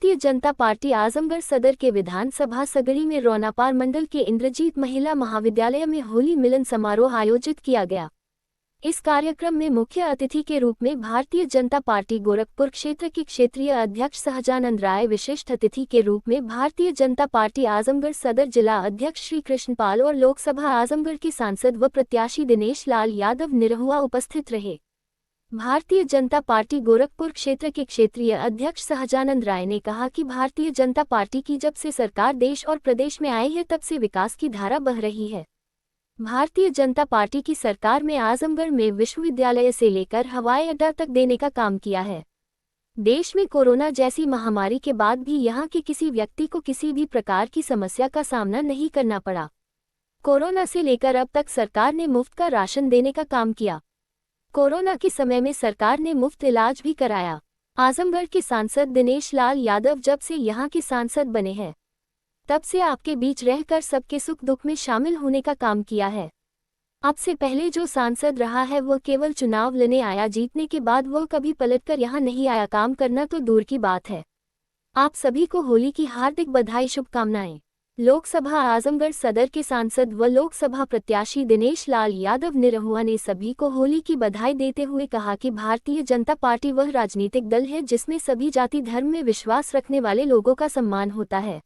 Bharatiya Janata party Azamgarh सदर के विधानसभा सगड़ी में रौनापार मंडल के इंद्रजीत महिला महाविद्यालय में होली मिलन समारोह आयोजित किया गया। इस कार्यक्रम में मुख्य अतिथि के रूप में भारतीय जनता पार्टी गोरखपुर क्षेत्र के क्षेत्रीय अध्यक्ष सहजानंद राय, विशिष्ट अतिथि के रूप में भारतीय जनता पार्टी आजमगढ़ सदर जिला अध्यक्ष श्री कृष्णपाल और लोकसभा आजमगढ़ के सांसद व प्रत्याशी दिनेश लाल यादव निरहुआ उपस्थित रहे। भारतीय जनता पार्टी गोरखपुर क्षेत्र के क्षेत्रीय अध्यक्ष सहजानंद राय ने कहा कि भारतीय जनता पार्टी की जब से सरकार देश और प्रदेश में आई है तब से विकास की धारा बह रही है। भारतीय जनता पार्टी की सरकार में आजमगढ़ में विश्वविद्यालय से लेकर हवाई अड्डा तक देने का काम किया है। देश में कोरोना जैसी महामारी के बाद भी यहाँ के किसी व्यक्ति को किसी भी प्रकार की समस्या का सामना नहीं करना पड़ा। कोरोना से लेकर अब तक सरकार ने मुफ्त का राशन देने का काम किया। कोरोना के समय में सरकार ने मुफ्त इलाज भी कराया। आजमगढ़ के सांसद दिनेश लाल यादव जब से यहाँ के सांसद बने हैं तब से आपके बीच रहकर सबके सुख दुख में शामिल होने का काम किया है। अब से पहले जो सांसद रहा है वह केवल चुनाव लड़ने आया, जीतने के बाद वह कभी पलटकर यहाँ नहीं आया। काम करना तो दूर की बात है। आप सभी को होली की हार्दिक बधाई, शुभकामनाएं। लोकसभा आजमगढ़ सदर के सांसद व लोकसभा प्रत्याशी दिनेश लाल यादव निरहुआ ने सभी को होली की बधाई देते हुए कहा कि भारतीय जनता पार्टी वह राजनीतिक दल है जिसमें सभी जाति धर्म में विश्वास रखने वाले लोगों का सम्मान होता है।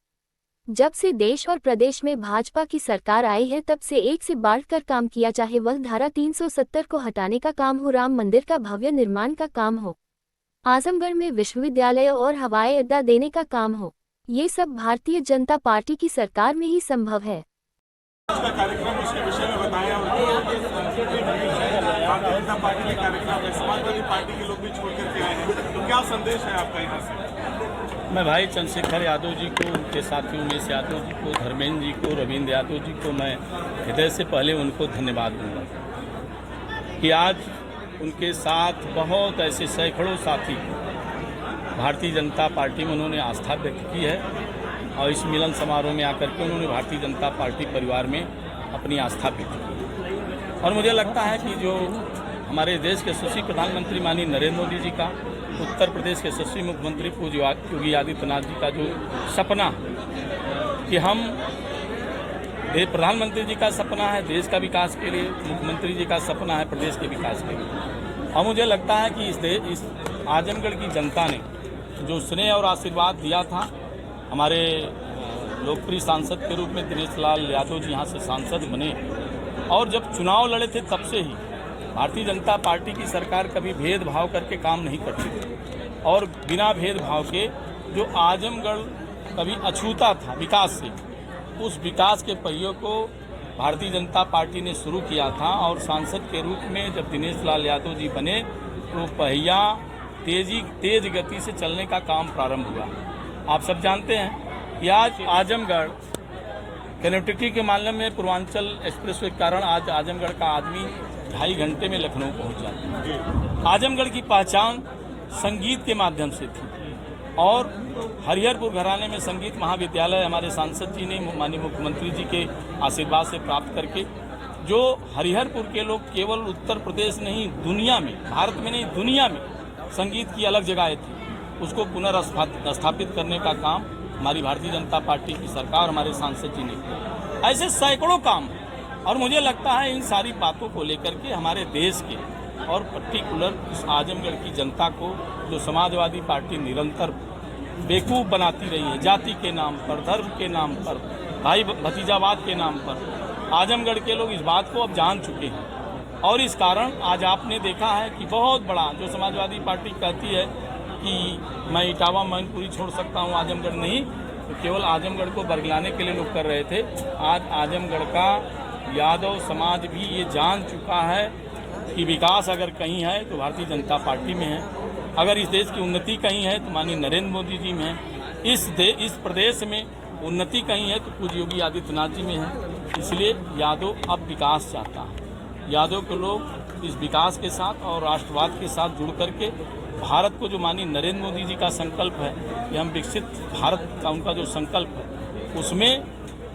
जब से देश और प्रदेश में भाजपा की सरकार आई है तब से एक से बढ़कर काम किया, चाहे वह धारा 370 को हटाने का काम हो, राम मंदिर का भव्य निर्माण का काम हो, आजमगढ़ में विश्वविद्यालय और हवाई अड्डा देने का काम हो, ये सब भारतीय जनता पार्टी की सरकार में ही संभव है। कार्यक्रम उसके विषय में बताया भारतीय जनता पार्टी के कार्यक्रम में समाजवादी पार्टी के लोग भी छोड़ करके आए हैं, तो क्या संदेश है आपका यहाँ से? मैं भाई चंद्रशेखर यादव जी को, उनके साथी उमेश यादव जी को, धर्मेंद्र जी को, रविंद्र यादव जी को मैं हृदय से पहले उनको धन्यवाद दूंगा कि आज उनके साथ बहुत ऐसे सैकड़ों साथी भारतीय जनता पार्टी में उन्होंने आस्था व्यक्त की है और इस मिलन समारोह में आकर के उन्होंने भारतीय जनता पार्टी परिवार में अपनी आस्था व्यक्त की। और मुझे लगता है कि जो हमारे देश के यशस्वी प्रधानमंत्री माननीय नरेंद्र मोदी जी का, उत्तर प्रदेश के यशस्वी मुख्यमंत्री पूज्य योगी आदित्यनाथ जी का जो सपना कि हम प्रधानमंत्री जी का सपना है देश का विकास के लिए, मुख्यमंत्री जी का सपना है प्रदेश के विकास के लिए। और मुझे लगता है कि इस आजमगढ़ की जनता ने जो स्नेह और आशीर्वाद दिया था, हमारे लोकप्रिय सांसद के रूप में दिनेश लाल यादव जी यहाँ से सांसद बने और जब चुनाव लड़े थे तब से ही भारतीय जनता पार्टी की सरकार कभी भेदभाव करके काम नहीं करती थी और बिना भेदभाव के जो आजमगढ़ कभी अछूता था विकास से, उस विकास के पहियों को भारतीय जनता पार्टी ने शुरू किया था और सांसद के रूप में जब दिनेश लाल यादव जी बने तो पहिया तेज गति से चलने का काम प्रारंभ हुआ। आप सब जानते हैं कि आज आजमगढ़ कनेक्टिविटी के मामले में पूर्वांचल एक्सप्रेसवे के कारण आज आजमगढ़ का आदमी 2.5 घंटे में लखनऊ पहुंच जाता है। आजमगढ़ की पहचान संगीत के माध्यम से थी और हरिहरपुर घराने में संगीत महाविद्यालय हमारे सांसद जी ने माननीय मुख्यमंत्री जी के आशीर्वाद से प्राप्त करके, जो हरिहरपुर के लोग केवल उत्तर प्रदेश नहीं दुनिया में, भारत में नहीं दुनिया में संगीत की अलग जगह थी, उसको पुनर्स्थापित करने का काम हमारी भारतीय जनता पार्टी की सरकार, हमारे सांसद जी ने किया। ऐसे सैकड़ों काम और मुझे लगता है इन सारी बातों को लेकर के हमारे देश के और पर्टिकुलर इस आजमगढ़ की जनता को जो समाजवादी पार्टी निरंतर बेवकूफ़ बनाती रही है, जाति के नाम पर, धर्म के नाम पर, भाई भतीजावाद के नाम पर, आजमगढ़ के लोग इस बात को अब जान चुके हैं। और इस कारण आज आपने देखा है कि बहुत बड़ा जो समाजवादी पार्टी कहती है कि मैं इटावा मैनपुरी छोड़ सकता हूँ, आजमगढ़ नहीं, तो केवल आजमगढ़ को बरगलाने के लिए लोग कर रहे थे। आज आजमगढ़ का यादव समाज भी ये जान चुका है कि विकास अगर कहीं है तो भारतीय जनता पार्टी में है, अगर इस देश की उन्नति कहीं है तो माननीय नरेंद्र मोदी जी में है, इस प्रदेश में उन्नति कहीं है तो पूज्य योगी आदित्यनाथ जी में है। इसलिए यादव अब विकास चाहता है। यादव के लोग इस विकास के साथ और राष्ट्रवाद के साथ जुड़ करके भारत को, जो माननीय नरेंद्र मोदी जी का संकल्प है कि हम विकसित भारत का उनका जो संकल्प है, उसमें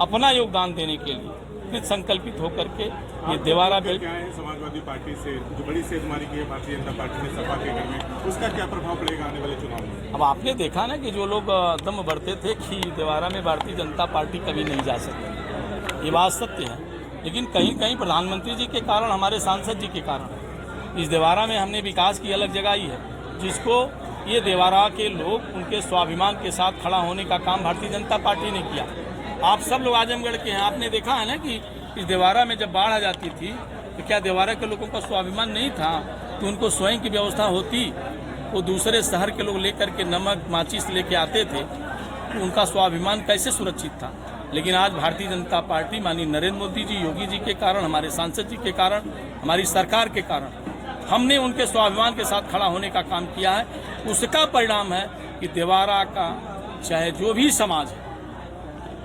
अपना योगदान देने के लिए कृत संकल्पित होकर के ये देवारा बेल्ट। क्या है समाजवादी पार्टी से जो बड़ी सेधमारी की है भारतीय जनता पार्टी ने सपा के घर में, उसका क्या प्रभाव पड़ेगा आने वाले चुनाव में? अब आपने देखा ना कि जो लोग दम भरते थे कि देवारा में भारतीय जनता पार्टी कभी नहीं जा सकती, ये बात सत्य है। लेकिन कहीं कहीं प्रधानमंत्री जी के कारण, हमारे सांसद जी के कारण इस देवारा में हमने विकास की अलग जगाई है, जिसको ये देवारा के लोग उनके स्वाभिमान के साथ खड़ा होने का काम भारतीय जनता पार्टी ने किया। आप सब लोग आजमगढ़ के हैं, आपने देखा है ना कि इस देवारा में जब बाढ़ आ जाती थी तो क्या देवारा के लोगों का स्वाभिमान नहीं था कि उनको स्वयं की व्यवस्था होती? वो दूसरे शहर के लोग लेकर के नमक माचिस लेके आते थे, तो उनका स्वाभिमान कैसे सुरक्षित था? लेकिन आज भारतीय जनता पार्टी माननीय नरेंद्र मोदी जी, योगी जी के कारण, हमारे सांसद जी के कारण, हमारी सरकार के कारण हमने उनके स्वाभिमान के साथ खड़ा होने का काम किया है। उसका परिणाम है कि देवारा का चाहे जो भी समाज है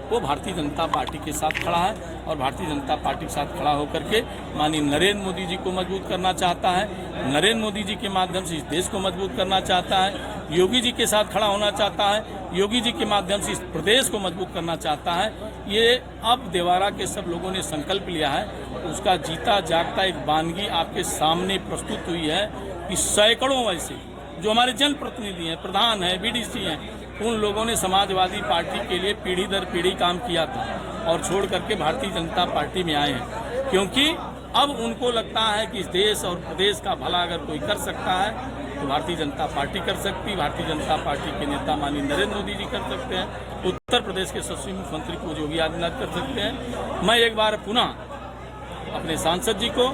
वो भारतीय जनता पार्टी के साथ खड़ा है और भारतीय जनता पार्टी के साथ खड़ा होकर के माननीय नरेंद्र मोदी जी को मजबूत करना चाहता है, नरेंद्र मोदी जी के माध्यम से इस देश को मजबूत करना चाहता है, योगी जी के साथ खड़ा होना चाहता है, योगी जी के माध्यम से इस प्रदेश को मजबूत करना चाहता है। ये अब देवारा के सब लोगों ने संकल्प लिया है, उसका जीता जागता एक वानगी आपके सामने प्रस्तुत हुई है कि सैकड़ों वैसे जो हमारे जनप्रतिनिधि हैं, प्रधान हैं, बीडीसी हैं, उन लोगों ने समाजवादी पार्टी के लिए पीढ़ी दर पीढ़ी काम किया था और छोड़ करके भारतीय जनता पार्टी में आए हैं, क्योंकि अब उनको लगता है कि इस देश और प्रदेश का भला अगर कोई कर सकता है तो भारतीय जनता पार्टी कर सकती। भारतीय जनता पार्टी के नेता माननीय नरेंद्र मोदी जी कर सकते हैं, उत्तर प्रदेश के यशस्वी मुख्यमंत्री को योगी आदित्यनाथ कर सकते हैं। मैं एक बार पुनः अपने सांसद जी को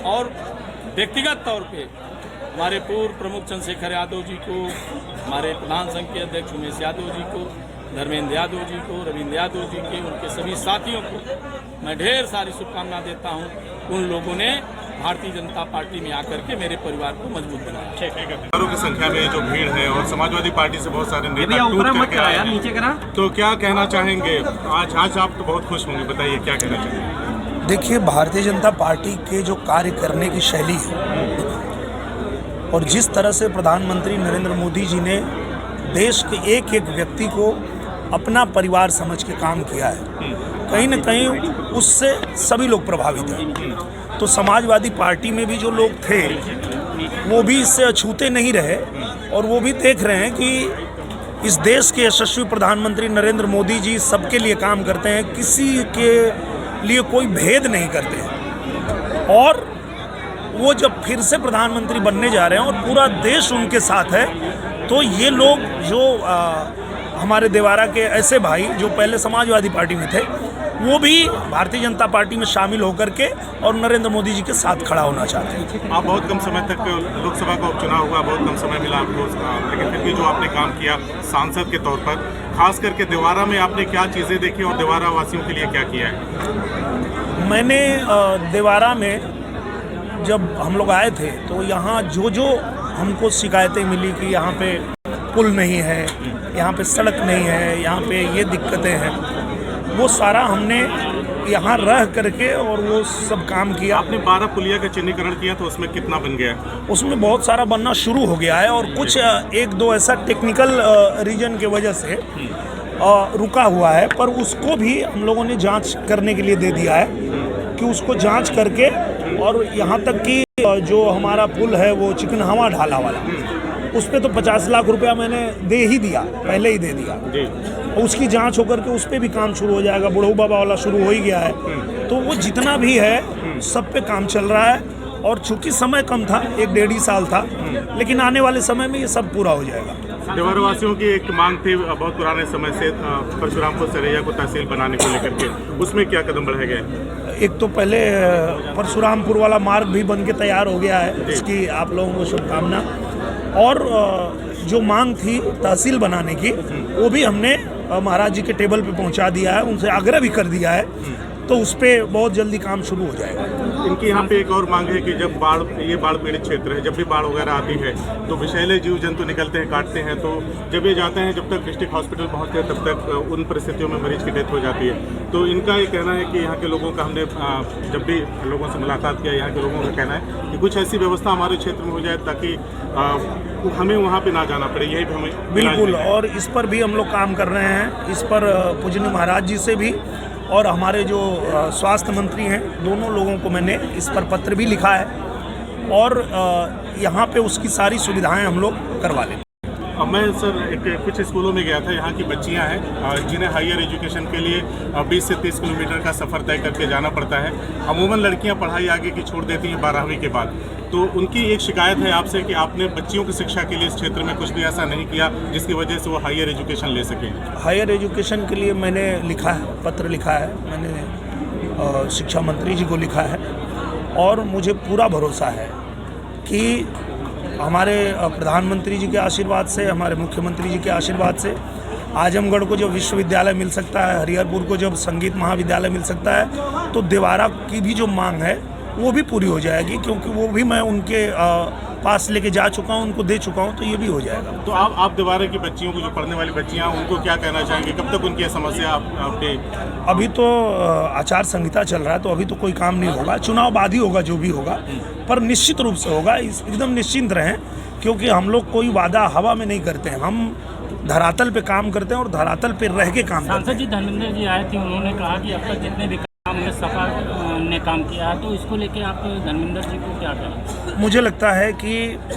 और व्यक्तिगत तौर पे हमारे पूर्व प्रमुख चंद्रशेखर यादव जी को, हमारे प्रधान संघ के अध्यक्ष उमेश यादव जी को, धर्मेंद्र यादव जी को, रविंद्र यादव जी के, उनके सभी साथियों को मैं ढेर सारी शुभकामना देता हूं। उन लोगों ने भारतीय जनता पार्टी में आकर के मेरे परिवार को मजबूत बनाया। हजारों की संख्या में जो भीड़ है और समाजवादी पार्टी से बहुत सारे नेता टूट करके आए हैं, तो क्या कहना चाहेंगे? आज आप तो बहुत खुश होंगे, बताइए क्या कहना चाहेंगे? देखिए, भारतीय जनता पार्टी के जो कार्य करने की शैली है और जिस तरह से प्रधानमंत्री नरेंद्र मोदी जी ने देश के एक एक व्यक्ति को अपना परिवार समझ के काम किया है, कहीं न कहीं उससे सभी लोग प्रभावित हैं। तो समाजवादी पार्टी में भी जो लोग थे वो भी इससे अछूते नहीं रहे और वो भी देख रहे हैं कि इस देश के यशस्वी प्रधानमंत्री नरेंद्र मोदी जी सबके लिए काम करते हैं, किसी के लिए कोई भेद नहीं करते हैं। और वो जब फिर से प्रधानमंत्री बनने जा रहे हैं और पूरा देश उनके साथ है, तो ये लोग जो हमारे देवारा के ऐसे भाई जो पहले समाजवादी पार्टी में थे, वो भी भारतीय जनता पार्टी में शामिल होकर के और नरेंद्र मोदी जी के साथ खड़ा होना चाहते हैं। आप बहुत कम समय तक लोकसभा का उपचुनाव हुआ, बहुत कम समय मिला आपको, लेकिन फिर भी जो आपने काम किया सांसद के तौर पर, खास करके देवारा में आपने क्या चीज़ें देखी और देवारा वासियों के लिए क्या किया है? मैंने देवारा में जब हम लोग आए थे तो यहाँ जो हमको शिकायतें मिली कि यहाँ पे पुल नहीं है, यहाँ पे सड़क नहीं है, यहाँ पे ये दिक्कतें हैं, वो सारा हमने यहाँ रह करके और वो सब काम किया। आपने 12 पुलिया का चिन्हीकरण किया, तो उसमें कितना बन गया? उसमें बहुत सारा बनना शुरू हो गया है और कुछ एक दो ऐसा टेक्निकल रीजन की वजह से रुका हुआ है, पर उसको भी हम लोगों ने जांच करने के लिए दे दिया है कि उसको जांच करके, और यहाँ तक कि जो हमारा पुल है वो चिकनहवा ढाला वाला, उस पर तो 50 लाख रुपया मैंने दे ही दिया, पहले ही दे दिया। उसकी जांच होकर के उस पर भी काम शुरू हो जाएगा। बुढ़ऊ बाबा वाला शुरू हो ही गया है, तो वो जितना भी है सब पे काम चल रहा है। और चूंकि समय कम था, 1-1.5 साल था, लेकिन आने वाले समय में ये सब पूरा हो जाएगा। देवारा वासियों की एक मांग थी बहुत पुराने समय से, परशुरामपुर सरैया को तहसील बनाने को लेकर के, उसमें क्या कदम बढ़ाए गए? एक तो पहले परशुरामपुर वाला मार्ग भी बन के तैयार हो गया है, इसकी आप लोगों को शुभकामना। और जो मांग थी तहसील बनाने की, वो भी हमने महाराज जी के टेबल पे पहुंचा दिया है, उनसे आग्रह भी कर दिया है, तो उस पर बहुत जल्दी काम शुरू हो जाएगा। इनकी यहाँ पे एक और मांग है कि जब ये बाढ़ पीड़ित क्षेत्र है, जब भी बाढ़ वगैरह आती है तो विषैले जीव जंतु निकलते हैं, काटते हैं, तो जब ये जाते हैं, जब तक डिस्ट्रिक्ट हॉस्पिटल पहुँचते हैं, तब तक उन परिस्थितियों में मरीज की डेथ हो जाती है। तो इनका ये कहना है कि यहाँ के लोगों का, हमने जब भी लोगों से मुलाकात किया, यहाँ के लोगों का कहना है कि कुछ ऐसी व्यवस्था हमारे क्षेत्र में हो जाए ताकि हमें वहाँ पे ना जाना पड़े। यही भी हमें बिल्कुल, और इस पर भी हम लोग काम कर रहे हैं। इस पर पूजनीय महाराज जी से भी और हमारे जो स्वास्थ्य मंत्री हैं, दोनों लोगों को मैंने इस पर पत्र भी लिखा है और यहाँ पे उसकी सारी सुविधाएं हम लोग करवा लेंगे। मैं सर कुछ स्कूलों में गया था, यहाँ की बच्चियाँ हैं जिन्हें हायर एजुकेशन के लिए 20 से 30 किलोमीटर का सफ़र तय करके जाना पड़ता है। अमूमन लड़कियाँ पढ़ाई आगे की छोड़ देती हैं 12वीं के बाद, तो उनकी एक शिकायत है आपसे कि आपने बच्चियों की शिक्षा के लिए इस क्षेत्र में कुछ भी ऐसा नहीं किया जिसकी वजह से वो हायर एजुकेशन ले सकें। हायर एजुकेशन के लिए मैंने लिखा है, पत्र लिखा है, मैंने शिक्षा मंत्री जी को लिखा है और मुझे पूरा भरोसा है कि हमारे प्रधानमंत्री जी के आशीर्वाद से, हमारे मुख्यमंत्री जी के आशीर्वाद से आजमगढ़ को जब विश्वविद्यालय मिल सकता है, हरिहरपुर को जब संगीत महाविद्यालय मिल सकता है, तो देवारा की भी जो मांग है वो भी पूरी हो जाएगी, क्योंकि वो भी मैं उनके पास लेके जा चुका हूँ, उनको दे चुका हूँ, तो ये भी हो जाएगा। तो आप देवारा की बच्चियों को, जो पढ़ने वाली बच्चियाँ, उनको क्या कहना चाहेंगे? कब तक उनकी समस्या आपके? अभी तो आचार संहिता चल रहा है, तो अभी तो कोई काम नहीं होगा, चुनाव बाद ही होगा जो भी होगा, पर निश्चित रूप से होगा। एकदम निश्चिंत रहें, क्योंकि हम लोग कोई वादा हवा में नहीं करते हैं, हम धरातल पे काम करते हैं और धरातल पे रह के काम करते हैं। सांसद जी धर्मेंद्र जी आए थे, उन्होंने कहा कि अब तक जितने भी काम में सपा ने काम किया है, तो इसको लेके आप धर्मेंद्र जी को क्या कहें? मुझे लगता है कि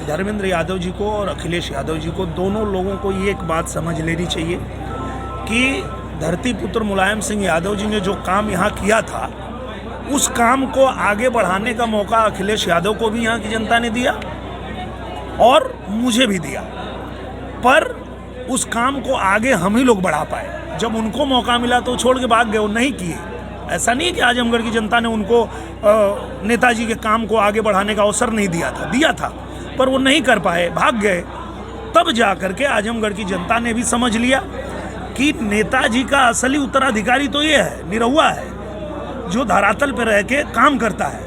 धर्मेंद्र यादव जी को और अखिलेश यादव जी को, दोनों लोगों को ये एक बात समझ लेनी चाहिए कि धरती पुत्र मुलायम सिंह यादव जी ने जो काम यहाँ किया था, उस काम को आगे बढ़ाने का मौका अखिलेश यादव को भी यहाँ की जनता ने दिया और मुझे भी दिया, पर उस काम को आगे हम ही लोग बढ़ा पाए। जब उनको मौका मिला तो छोड़ के भाग गए, वो नहीं किए। ऐसा नहीं है कि आजमगढ़ की जनता ने उनको नेताजी के काम को आगे बढ़ाने का अवसर नहीं दिया था, पर वो नहीं कर पाए, भाग गए। तब जा कर के आजमगढ़ की जनता ने भी समझ लिया कि नेताजी का असली उत्तराधिकारी तो ये है, निरहुआ है, जो धरातल पर रह के काम करता है।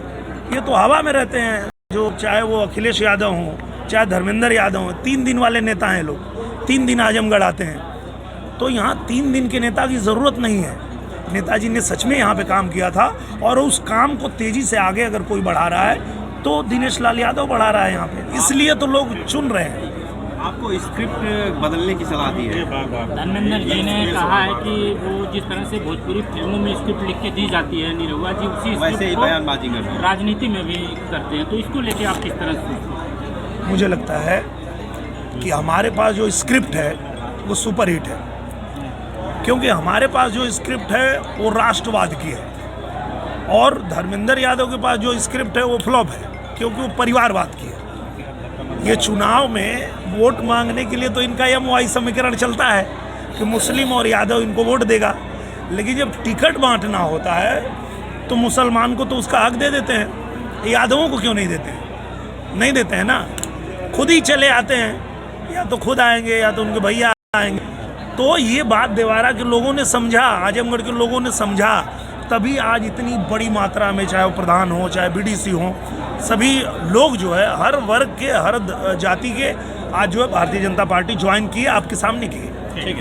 ये तो हवा में रहते हैं, जो चाहे वो अखिलेश यादव हों, चाहे धर्मेंद्र यादव हों, 3 दिन वाले नेता हैं लोग, 3 दिन आजमगढ़ आते हैं। तो यहाँ 3 दिन के नेता की ज़रूरत नहीं है। नेताजी ने सच में यहाँ पे काम किया था और उस काम को तेज़ी से आगे अगर कोई बढ़ा रहा है तो दिनेश लाल यादव बढ़ा रहा है यहाँ पे, इसलिए तो लोग चुन रहे हैं। आपको स्क्रिप्ट बदलने की सलाह दी है? धर्मेंद्र जी ने कहा है कि वो जिस तरह से भोजपुरी फिल्मों में स्क्रिप्ट लिख के दी जाती है, निरहुआ जी उसी वैसे ही बयानबाजी करते हैं, राजनीति में भी करते हैं, तो इसको लेके आप किस तरह से? मुझे लगता है कि हमारे पास जो स्क्रिप्ट है वो सुपरहिट है, क्योंकि हमारे पास जो स्क्रिप्ट है वो राष्ट्रवाद की है और धर्मेंद्र यादव के पास जो स्क्रिप्ट है वो फ्लॉप है, क्योंकि वो परिवारवाद की है। ये चुनाव में वोट मांगने के लिए तो इनका MOI समीकरण चलता है कि मुस्लिम और यादव इनको वोट देगा, लेकिन जब टिकट बांटना होता है तो मुसलमान को तो उसका हक दे देते हैं, यादवों को क्यों नहीं देते हैं? नहीं देते हैं ना, खुद ही चले आते हैं, या तो खुद आएंगे या तो उनके भैया आएंगे। तो ये बात देवारा के लोगों ने समझा, आजमगढ़ के लोगों ने समझा, तभी आज इतनी बड़ी मात्रा में, चाहे वो प्रधान हो चाहे BDC हो, सभी लोग जो है हर वर्ग के, हर जाति के आज जो है भारतीय जनता पार्टी ज्वाइन की है, आपके सामने की है। ठीक है।